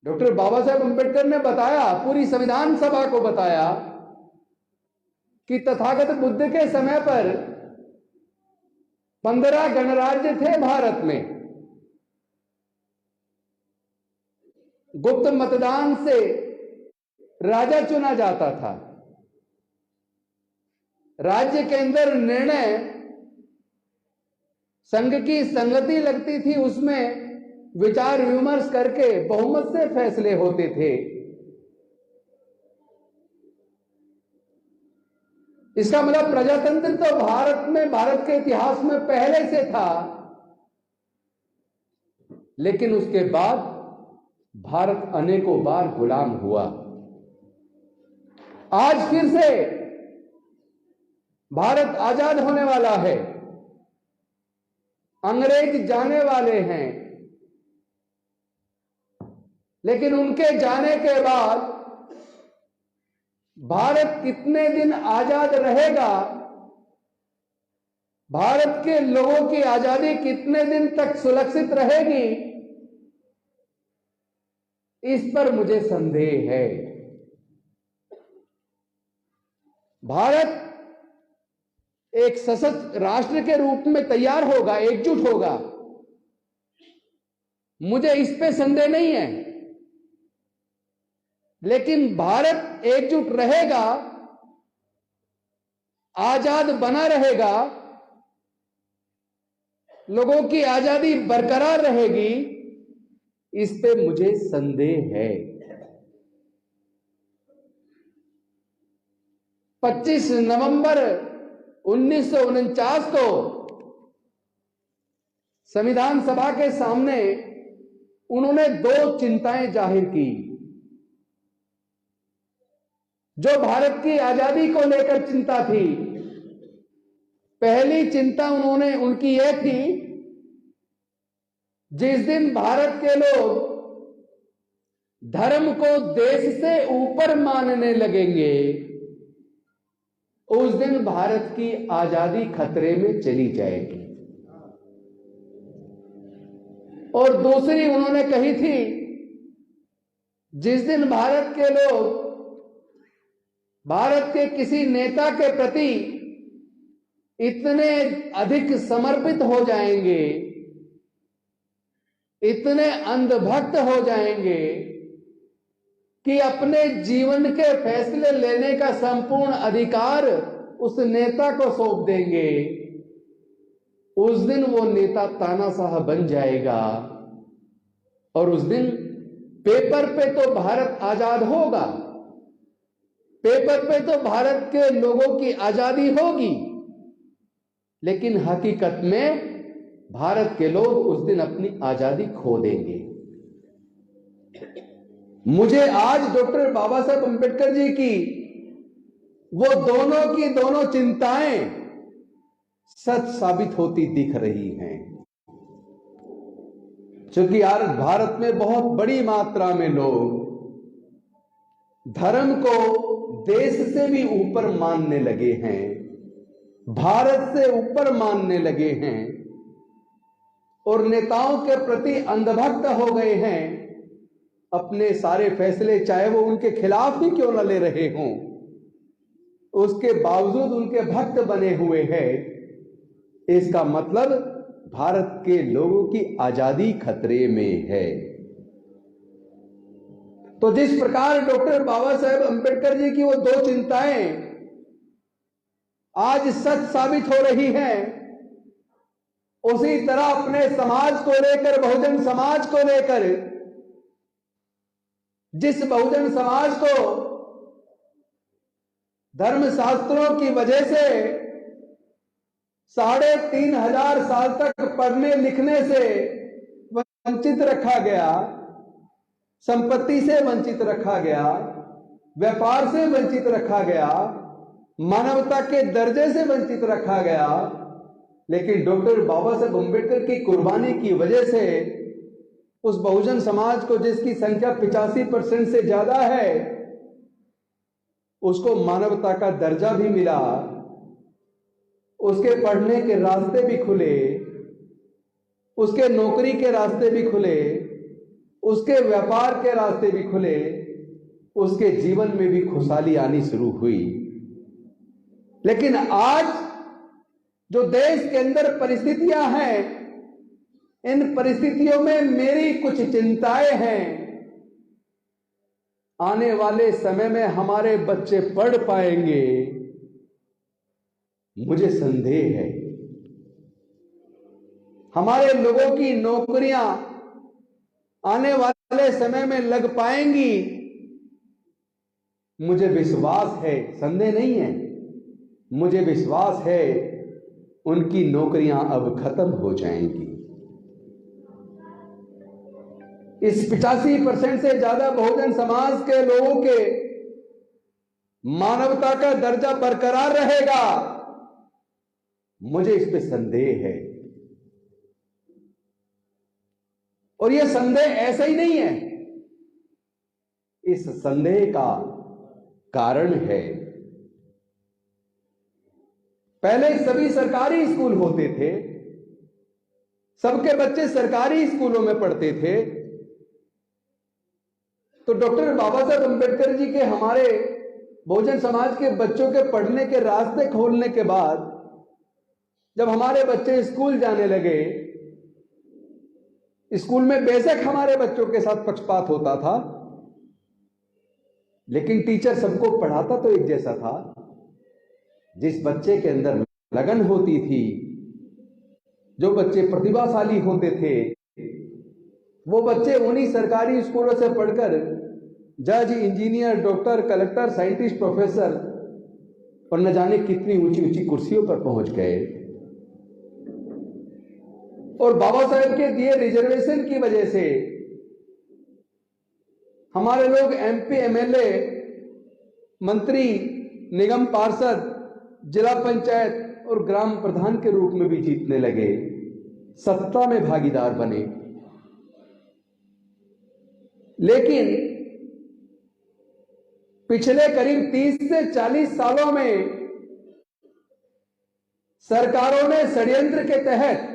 Doctor Baba Saheb Ambedkar ने बताया, पूरी संविधान सभा को बताया कि तथागत बुद्ध के समय पर 15 गणराज्य थे भारत में। गुप्त मतदान से राजा चुना जाता था। राज्य के अंदर निर्णय संघ की संगति लगती थी, उसमें विचार विमर्श करके बहुमत से फैसले होते थे। इसका मतलब प्रजातंत्र तो भारत में, भारत के इतिहास में पहले से था, लेकिन उसके बाद भारत अनेकों बार गुलाम हुआ। आज फिर से भारत आजाद होने वाला है। अंग्रेज जाने वाले हैं, लेकिन उनके जाने के बाद भारत कितने दिन आजाद रहेगा, भारत के लोगों की आजादी कितने दिन तक सुरक्षित रहेगी, इस पर मुझे संदेह है। भारत एक सशक्त राष्ट्र के रूप में तैयार होगा, एकजुट होगा, मुझे इस पे संदेह नहीं है। लेकिन भारत एकजुट रहेगा, आजाद बना रहेगा, लोगों की आजादी बरकरार रहेगी, इस पे मुझे संदेह है। 25 नवंबर 1949 को संविधान सभा के सामने उन्होंने 2 चिंताएं जाहिर की, जो भारत की आजादी को लेकर चिंता थी। पहली चिंता उनकी यह थी, जिस दिन भारत के लोग धर्म को देश से ऊपर मानने लगेंगे, उस दिन भारत की आजादी खतरे में चली जाएगी। और दूसरी उन्होंने कही थी, जिस दिन भारत के लोग भारत के किसी नेता के प्रति इतने अधिक समर्पित हो जाएंगे, इतने अंधभक्त हो जाएंगे कि अपने जीवन के फैसले लेने का संपूर्ण अधिकार उस नेता को सौंप देंगे, उस दिन वो नेता तानाशाह बन जाएगा। और उस दिन पेपर पे तो भारत आजाद होगा, पेपर पे तो भारत के लोगों की आजादी होगी, लेकिन हकीकत में भारत के लोग उस दिन अपनी आजादी खो देंगे। मुझे आज डॉक्टर बाबा साहेब अंबेडकर जी की वो दोनों चिंताएं सच साबित होती दिख रही हैं। क्योंकि आज भारत में बहुत बड़ी मात्रा में लोग धर्म को देश से भी ऊपर मानने लगे हैं, भारत से ऊपर मानने लगे हैं, और नेताओं के प्रति अंधभक्त हो गए हैं। अपने सारे फैसले, चाहे वो उनके खिलाफ ही क्यों न ले रहे हों, उसके बावजूद उनके भक्त बने हुए हैं। इसका मतलब भारत के लोगों की आजादी खतरे में है। तो जिस प्रकार डॉक्टर बाबा साहेब अंबेडकर जी की वो 2 चिंताएं आज सच साबित हो रही हैं, उसी तरह अपने समाज को लेकर, बहुजन समाज को लेकर, जिस बहुजन समाज को धर्मशास्त्रों की वजह से 3500 साल तक पढ़ने लिखने से वंचित रखा गया, संपत्ति से वंचित रखा गया, व्यापार से वंचित रखा गया, मानवता के दर्जे से वंचित रखा गया, लेकिन डॉक्टर बाबा साहेब अंबेडकर की कुर्बानी की वजह से उस बहुजन समाज को, जिसकी संख्या 85% से ज्यादा है, उसको मानवता का दर्जा भी मिला, उसके पढ़ने के रास्ते भी खुले, उसके नौकरी के रास्ते भी खुले, उसके व्यापार के रास्ते भी खुले, उसके जीवन में भी खुशहाली आनी शुरू हुई। लेकिन आज जो देश के अंदर परिस्थितियां हैं, इन परिस्थितियों में मेरी कुछ चिंताएं हैं। आने वाले समय में हमारे बच्चे पढ़ पाएंगे, मुझे संदेह है। हमारे लोगों की नौकरियां आने वाले समय में लग पाएंगी, मुझे विश्वास है, संदेह नहीं है, मुझे विश्वास है उनकी नौकरियां अब खत्म हो जाएंगी। इस 85% से ज्यादा बहुजन समाज के लोगों के मानवता का दर्जा बरकरार रहेगा, मुझे इस पे संदेह है। और यह संदेह ऐसा ही नहीं है, इस संदेह का कारण है, पहले सभी सरकारी स्कूल होते थे, सबके बच्चे सरकारी स्कूलों में पढ़ते थे। तो डॉक्टर बाबा साहब अंबेडकर जी के हमारे बहुजन समाज के बच्चों के पढ़ने के रास्ते खोलने के बाद जब हमारे बच्चे स्कूल जाने लगे, स्कूल में बेशक हमारे बच्चों के साथ पक्षपात होता था, लेकिन टीचर सबको पढ़ाता तो एक जैसा था। जिस बच्चे के अंदर लगन होती थी, जो बच्चे प्रतिभाशाली होते थे, वो बच्चे उन्हीं सरकारी स्कूलों से पढ़कर जज, engineer, doctor, collector, scientist, professor और न जाने कितनी ऊंची ऊंची कुर्सियों पर पहुंच गए। और बाबा साहेब के दिए रिजर्वेशन की वजह से हमारे लोग एमपी, एमएलए, मंत्री, निगम पार्षद, जिला पंचायत और ग्राम प्रधान के रूप में भी जीतने लगे, सत्ता में भागीदार बने। लेकिन पिछले करीब 30 से 40 सालों में सरकारों ने षड्यंत्र के तहत,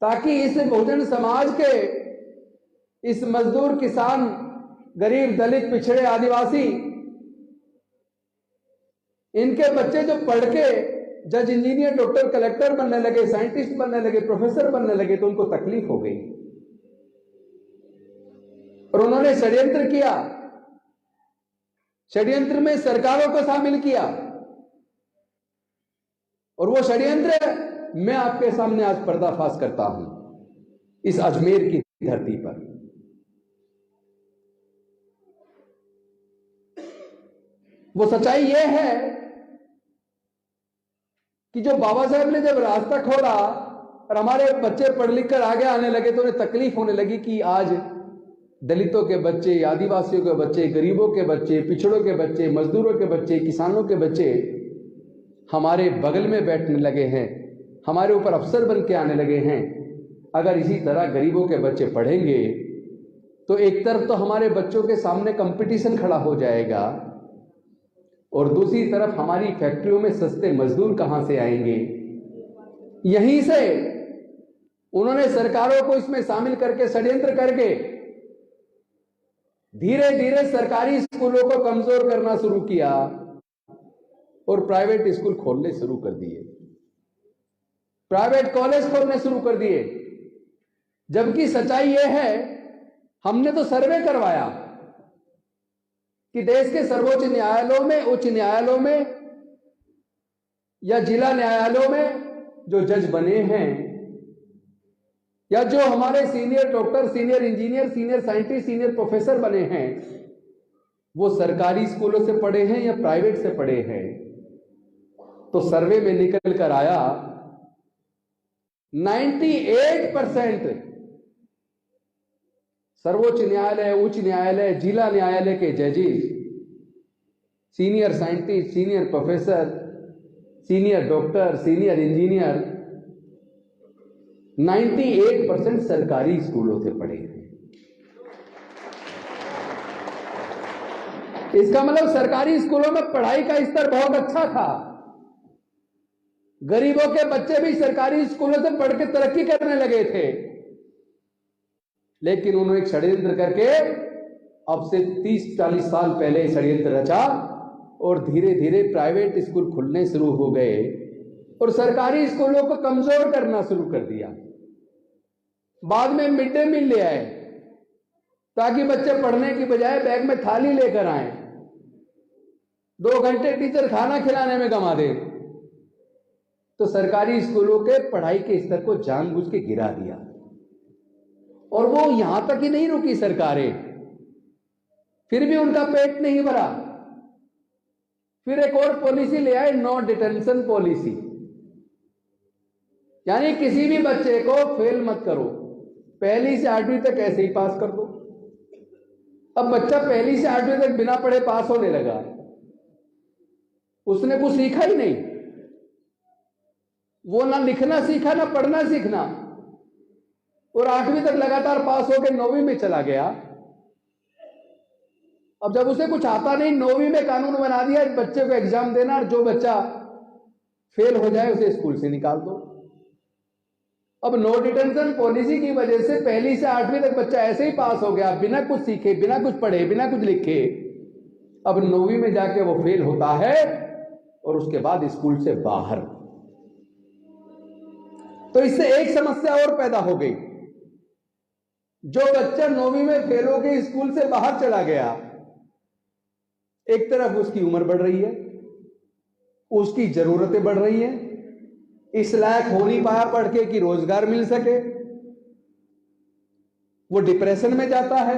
ताकि इस बहुजन समाज के, इस मजदूर, किसान, गरीब, दलित, पिछड़े, आदिवासी, इनके बच्चे जो पढ़ के जज, इंजीनियर, डॉक्टर, कलेक्टर बनने लगे, साइंटिस्ट बनने लगे, प्रोफेसर बनने लगे, तो उनको तकलीफ हो गई और उन्होंने षड्यंत्र किया। षड्यंत्र में सरकारों को शामिल किया और वो षड्यंत्र मैं आपके सामने आज पर्दाफाश करता हूं इस अजमेर की धरती पर। वो सच्चाई यह है कि जो बाबा साहब ने जब रास्ता खोला और हमारे बच्चे पढ़ लिख कर आगे आने लगे, तो उन्हें तकलीफ होने लगी कि आज दलितों के बच्चे, आदिवासियों के बच्चे, गरीबों के बच्चे, पिछड़ों के बच्चे, मजदूरों के बच्चे, किसानों के बच्चे हमारे बगल में बैठने लगे हैं, हमारे ऊपर अफसर बन के आने लगे हैं। अगर इसी तरह गरीबों के बच्चे पढ़ेंगे तो एक तरफ तो हमारे बच्चों के सामने कंपटीशन खड़ा हो जाएगा और दूसरी तरफ हमारी फैक्ट्रियों में सस्ते मजदूर कहां से आएंगे। यहीं से उन्होंने सरकारों को इसमें शामिल करके, षड्यंत्र करके धीरे धीरे सरकारी स्कूलों को कमजोर करना शुरू किया और प्राइवेट स्कूल खोलने शुरू कर दिए, प्राइवेट कॉलेज खोलने शुरू कर दिए। जबकि सच्चाई यह है, हमने तो सर्वे करवाया कि देश के सर्वोच्च न्यायालयों में, उच्च न्यायालयों में या जिला न्यायालयों में जो जज बने हैं या जो हमारे senior doctor, senior engineer, senior scientist, senior professor बने हैं, वो सरकारी स्कूलों से पढ़े हैं या प्राइवेट से पढ़े हैं। तो सर्वे में निकल कर आया 98% सर्वोच्च न्यायालय, उच्च न्यायालय, जिला न्यायालय के जजेस, senior scientist, senior professor, senior doctor, senior engineer 98% सरकारी स्कूलों से पढ़े हैं। इसका मतलब सरकारी स्कूलों में पढ़ाई का स्तर बहुत अच्छा था। गरीबों के बच्चे भी सरकारी स्कूलों से पढ़ के तरक्की करने लगे थे। लेकिन उन्होंने एक षड्यंत्र करके अब से 30-40 साल पहले षड्यंत्र रचा और धीरे धीरे प्राइवेट स्कूल खुलने शुरू हो गए और सरकारी स्कूलों को कमजोर करना शुरू कर दिया। बाद में मिड डे मील ले आए ताकि बच्चे पढ़ने की बजाय बैग में थाली लेकर आए, 2 घंटे टीचर खाना खिलाने में गंवा दे। तो सरकारी स्कूलों के पढ़ाई के स्तर को जानबूझ के गिरा दिया। और वो यहां तक ही नहीं रुकी सरकारें, फिर भी उनका पेट नहीं भरा, फिर एक और पॉलिसी ले आए, नो डिटेंशन पॉलिसी। यानी किसी भी बच्चे को फेल मत करो, 1ली से 8वीं तक ऐसे ही पास कर दो। अब बच्चा 1ली से 8वीं तक बिना पढ़े पास होने लगा, उसने कुछ सीखा ही नहीं, वो ना लिखना सीखा ना पढ़ना सीखना, और 8वीं तक लगातार पास होकर 9वीं में चला गया। अब जब उसे कुछ आता नहीं, 9वीं में कानून बना दिया बच्चे को एग्जाम देना, और जो बच्चा फेल हो जाए उसे स्कूल से निकाल दो। अब नो डिटेंशन पॉलिसी की वजह से 1ली से 8वीं तक बच्चा ऐसे ही पास हो गया, बिना कुछ सीखे, बिना कुछ पढ़े, बिना कुछ लिखे। अब 9वीं में जाके वो फेल होता है और उसके बाद स्कूल से बाहर। तो इससे एक समस्या और पैदा हो गई, जो बच्चा 9वीं में फेल हो के स्कूल से बाहर चला गया, एक तरफ उसकी उम्र बढ़ रही है, उसकी जरूरतें बढ़ रही हैं, इस लायक हो नहीं पाया पढ़ के कि रोजगार मिल सके, वो डिप्रेशन में जाता है,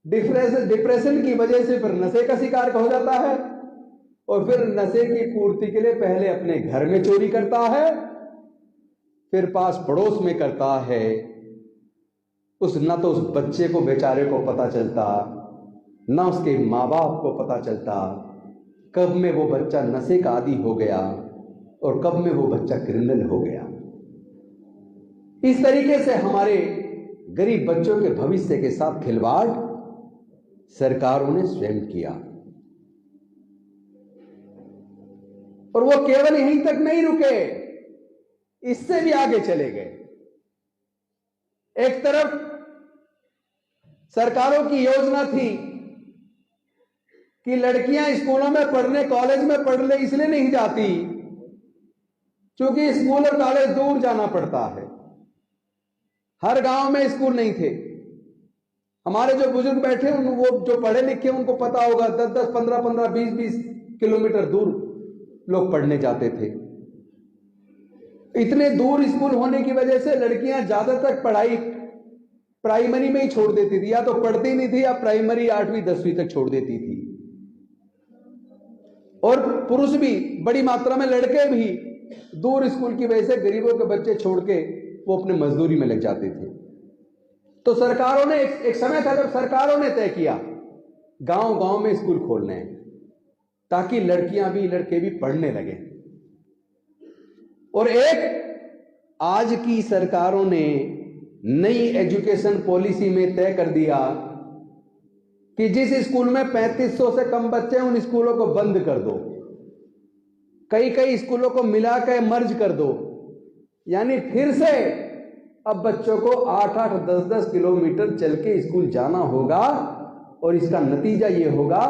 डिप्रेशन की वजह से फिर नशे का शिकार हो जाता है, और फिर नशे की पूर्ति के लिए पहले अपने घर में चोरी करता है, फिर पास पड़ोस में करता है। ना तो उस बच्चे को बेचारे को पता चलता, ना उसके माँ बाप को पता चलता कब में वो बच्चा नशे का आदी हो गया और कब में वो बच्चा क्रिमिनल हो गया। इस तरीके से हमारे गरीब बच्चों के भविष्य के साथ खिलवाड़ सरकारों ने स्वयं किया। और वो केवल यहीं तक नहीं रुके, इससे भी आगे चले गए। एक तरफ सरकारों की योजना थी कि लड़कियां स्कूलों में पढ़ने, कॉलेज में पढ़ने इसलिए नहीं जाती क्योंकि स्कूल और कॉलेज दूर जाना पड़ता है, हर गांव में स्कूल नहीं थे। हमारे जो बुजुर्ग बैठे वो जो पढ़े लिखे उनको पता होगा, 10-10, 15-15, 20-20 किलोमीटर दूर लोग पढ़ने जाते थे। इतने दूर स्कूल होने की वजह से लड़कियां ज्यादातर पढ़ाई प्राइमरी में ही छोड़ देती थी, या तो पढ़ती नहीं थी या प्राइमरी 8वीं 10वीं तक छोड़ देती थी। और पुरुष भी, बड़ी मात्रा में लड़के भी दूर स्कूल की वजह से गरीबों के बच्चे छोड़ के वो अपने मजदूरी में लग जाते थे। तो सरकारों ने एक समय था जब सरकारों ने तय किया गांव गांव में स्कूल खोलने हैं ताकि लड़कियां भी लड़के भी पढ़ने लगे। और एक आज की सरकारों ने नई एजुकेशन पॉलिसी में तय कर दिया कि जिस स्कूल में 3500 से कम बच्चे हैं उन स्कूलों को बंद कर दो, कई स्कूलों को मिलाकर मर्ज कर दो। यानी फिर से अब बच्चों को 8-8, 10-10 किलोमीटर चल के स्कूल जाना होगा, और इसका नतीजा ये होगा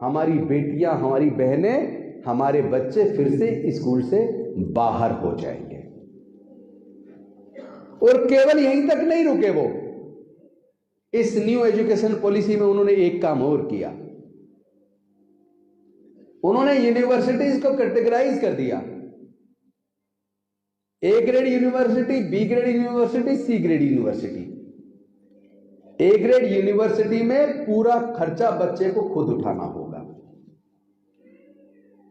हमारी बेटियां, हमारी बहनें, हमारे बच्चे फिर से स्कूल से बाहर हो जाएंगे। और केवल यहीं तक नहीं रुके वो, इस न्यू एजुकेशन पॉलिसी में उन्होंने एक काम और किया। उन्होंने यूनिवर्सिटीज को कैटेगराइज कर दिया, A grade university, B grade university, C grade university. A grade university में पूरा खर्चा बच्चे को खुद उठाना होगा,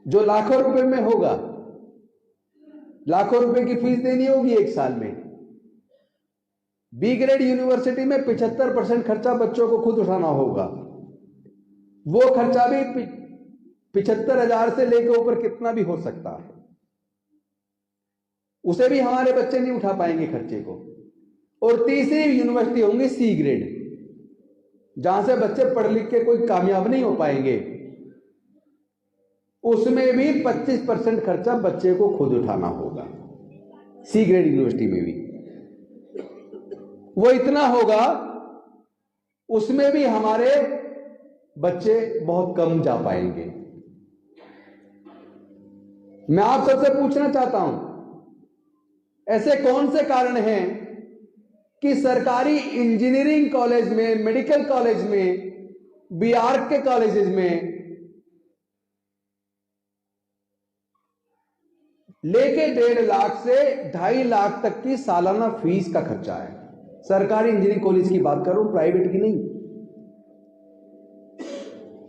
जो लाखों रुपए में होगा, लाखों रुपए की फीस देनी होगी एक साल में। बी ग्रेड यूनिवर्सिटी में 75% खर्चा बच्चों को खुद उठाना होगा, वो खर्चा भी 75,000 से लेकर ऊपर कितना भी हो सकता है, उसे भी हमारे बच्चे नहीं उठा पाएंगे खर्चे को। और तीसरी यूनिवर्सिटी होंगी सी ग्रेड, जहां से बच्चे पढ़ लिख के कोई कामयाब नहीं हो पाएंगे, उसमें भी 25% खर्चा बच्चे को खुद उठाना होगा, सी ग्रेड यूनिवर्सिटी में भी। वो इतना होगा, उसमें भी हमारे बच्चे बहुत कम जा पाएंगे। मैं आप सबसे पूछना चाहता हूं, ऐसे कौन से कारण हैं कि सरकारी इंजीनियरिंग कॉलेज में, मेडिकल कॉलेज में, बीआर के कॉलेजेस में लेके 1.5 लाख से 2.5 लाख तक की सालाना फीस का खर्चा है। सरकारी इंजीनियरिंग कॉलेज की बात कर रहा हूं, प्राइवेट की नहीं।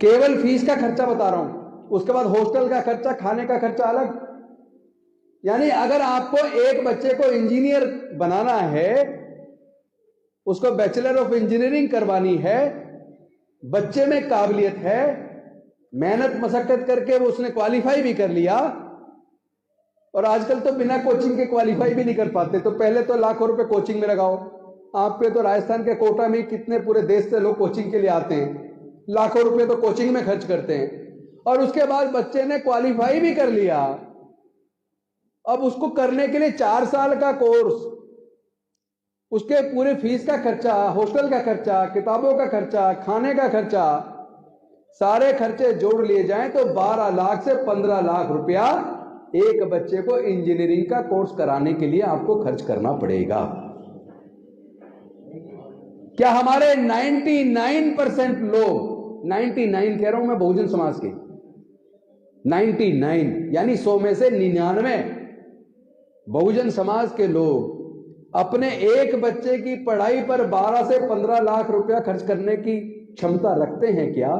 केवल फीस का खर्चा बता रहा हूं, उसके बाद हॉस्टल का खर्चा, खाने का खर्चा अलग। यानी अगर आपको एक बच्चे को इंजीनियर बनाना है, उसको बैचलर ऑफ इंजीनियरिंग करवानी है, बच्चे में काबिलियत है, मेहनत मशक्कत करके वो उसने क्वालिफाई भी कर लिया, और आजकल तो बिना कोचिंग के क्वालिफाई भी नहीं कर पाते। तो पहले तो लाखों रुपए कोचिंग में लगाओ। आप पे तो राजस्थान के कोटा में कितने पूरे देश से लोग कोचिंग के लिए आते हैं, लाखों रुपए तो कोचिंग में खर्च करते हैं। और उसके बाद बच्चे ने क्वालिफाई भी कर लिया, अब उसको करने के लिए 4 साल का कोर्स, उसके पूरे फीस का खर्चा, हॉस्टल का खर्चा, किताबों का खर्चा, खाने का खर्चा, सारे खर्चे जोड़ लिए जाएं तो 12 लाख से 15 लाख रुपया एक बच्चे को इंजीनियरिंग का कोर्स कराने के लिए आपको खर्च करना पड़ेगा। क्या हमारे 99% लोग, 99 कह रहा हूं मैं बहुजन समाज के, 99 यानी 100 में से 99 बहुजन समाज के लोग अपने एक बच्चे की पढ़ाई पर 12 से 15 लाख रुपया खर्च करने की क्षमता रखते हैं क्या?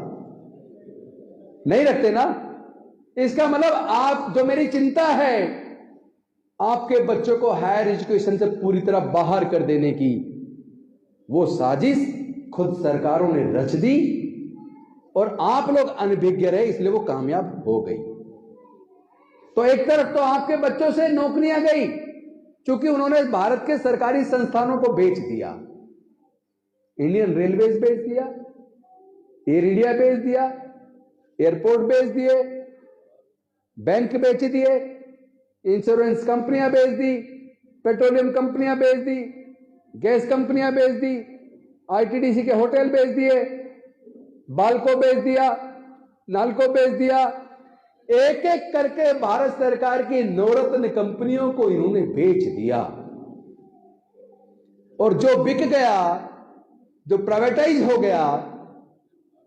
नहीं रखते ना। इसका मतलब आप, जो मेरी चिंता है आपके बच्चों को हायर एजुकेशन से पूरी तरह बाहर कर देने की, वो साजिश खुद सरकारों ने रच दी और आप लोग अनभिज्ञ रहे, इसलिए वो कामयाब हो गई। तो एक तरफ तो आपके बच्चों से नौकरियां गई क्योंकि उन्होंने भारत के सरकारी संस्थानों को बेच दिया। इंडियन रेलवेज बेच दिया, एयर इंडिया बेच दिया, एयरपोर्ट बेच दिए, बैंक बेच दिए, इंश्योरेंस कंपनियां बेच दी, पेट्रोलियम कंपनियां बेच दी, गैस कंपनियां बेच दी, आईटीडीसी के होटल बेच दिए, बाल्को बेच दिया, नालको बेच दिया। एक एक करके भारत सरकार की नवरत्न कंपनियों को इन्होंने बेच दिया। और जो बिक गया, जो प्राइवेटाइज हो गया,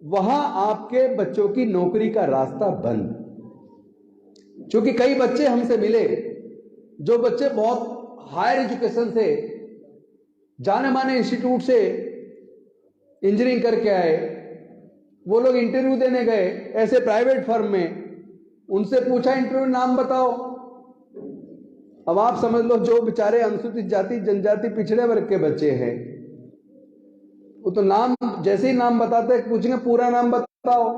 वहां आपके बच्चों की नौकरी का रास्ता बंद। क्योंकि कई बच्चे हमसे मिले, जो बच्चे बहुत हायर एजुकेशन से, जाने माने इंस्टीट्यूट से इंजीनियरिंग करके आए, वो लोग इंटरव्यू देने गए ऐसे प्राइवेट फर्म में, उनसे पूछा इंटरव्यू नाम बताओ। अब आप समझ लो, जो बेचारे अनुसूचित जाति जनजाति पिछड़े वर्ग के बच्चे हैं, वो तो नाम, जैसे ही नाम बताते पूछेंगे पूरा नाम बताओ।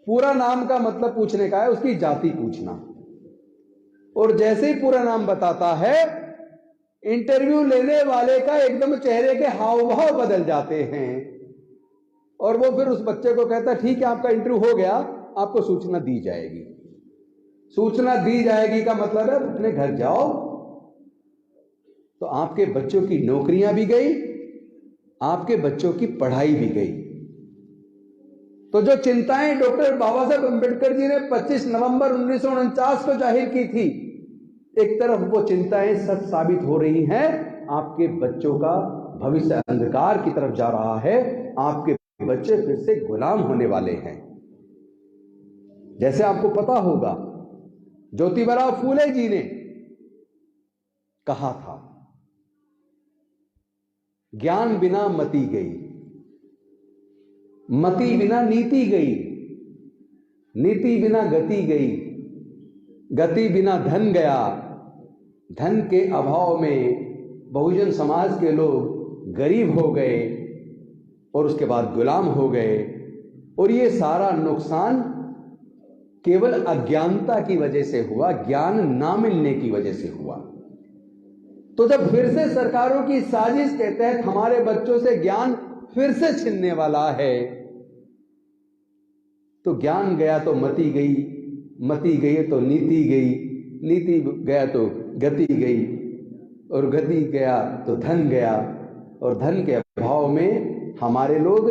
पूरा नाम का मतलब पूछने का है उसकी जाति पूछना, और जैसे ही पूरा नाम बताता है, इंटरव्यू लेने वाले का एकदम चेहरे के हाव भाव बदल जाते हैं, और वो फिर उस बच्चे को कहता है ठीक है आपका इंटरव्यू हो गया, आपको सूचना दी जाएगी। सूचना दी जाएगी का मतलब है अपने घर जाओ। तो आपके बच्चों की नौकरियां भी गई, आपके बच्चों की पढ़ाई भी गई। तो जो चिंताएं डॉक्टर बाबा साहब अम्बेडकर जी ने 25 नवंबर 1949 को जाहिर की थी, एक तरफ वो चिंताएं सच साबित हो रही हैं। आपके बच्चों का भविष्य अंधकार की तरफ जा रहा है, आपके बच्चे फिर से गुलाम होने वाले हैं। जैसे आपको पता होगा, ज्योतिबा फूले जी ने कहा था, ज्ञान बिना मति गई, मति बिना नीति गई, नीति बिना गति गई, गति बिना धन गया, धन के अभाव में बहुजन समाज के लोग गरीब हो गए और उसके बाद गुलाम हो गए। और ये सारा नुकसान केवल अज्ञानता की वजह से हुआ, ज्ञान ना मिलने की वजह से हुआ। तो जब फिर से सरकारों की साजिश के तहत हमारे बच्चों से ज्ञान फिर से छीनने वाला है, तो ज्ञान गया तो मति गई, मति गई तो नीति गई, नीति गया तो गति गई, और गति गया तो धन गया, और धन के अभाव में हमारे लोग